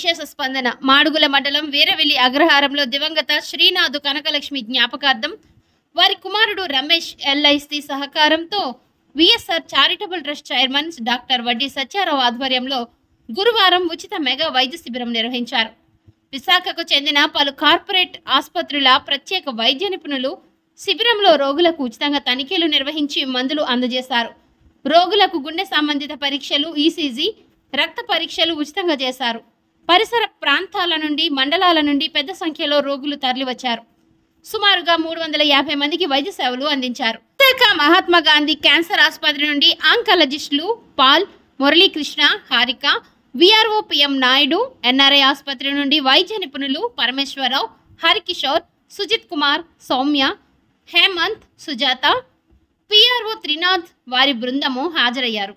విశేష స్పందన. మాడుగుల మండలం వీరవెల్లి అగ్రహారంలో దివంగత శ్రీనాథు కనకలక్ష్మి జ్ఞాపకార్థం వారి కుమారుడు రమేష్ ఎల్ఐసి సహకారంతో VSR charitable trust chairman doctor వడ్డీ సత్యారావు ఆధ్వర్యంలో గురువారం ఉచిత మెగా వైద్య శిబిరం నిర్వహించారు. విశాఖకు చెందిన పలు కార్పొరేట్ ఆసుపత్రుల ప్రత్యేక వైద్య నిపుణులు శిబిరంలో రోగులకు ఉచితంగా తనిఖీలు నిర్వహించి మందులు అందజేశారు. రోగులకు గుండె సంబంధిత పరీక్షలు, ఈసీజీ, రక్త పరీక్షలు ఉచితంగా చేశారు. పరిసర ప్రాంతాల నుండి, మండలాల నుండి పెద్ద సంఖ్యలో రోగులు తరలివచ్చారు. సుమారుగా 350 మందికి వైద్య సేవలు అందించారు. విశాఖ మహాత్మా గాంధీ క్యాన్సర్ ఆసుపత్రి నుండి ఆంకాలజిస్టులు Paul, Muralikrishna, Harika, VRO PM Naidu, NRI ఆసుపత్రి నుండి వైద్య నిపుణులు పరమేశ్వరరావు, హరికిషోర్, సుజిత్ కుమార్, సౌమ్య, హేమంత్, సుజాత, పిఆర్ఓ త్రినాథ్ వారి బృందము హాజరయ్యారు.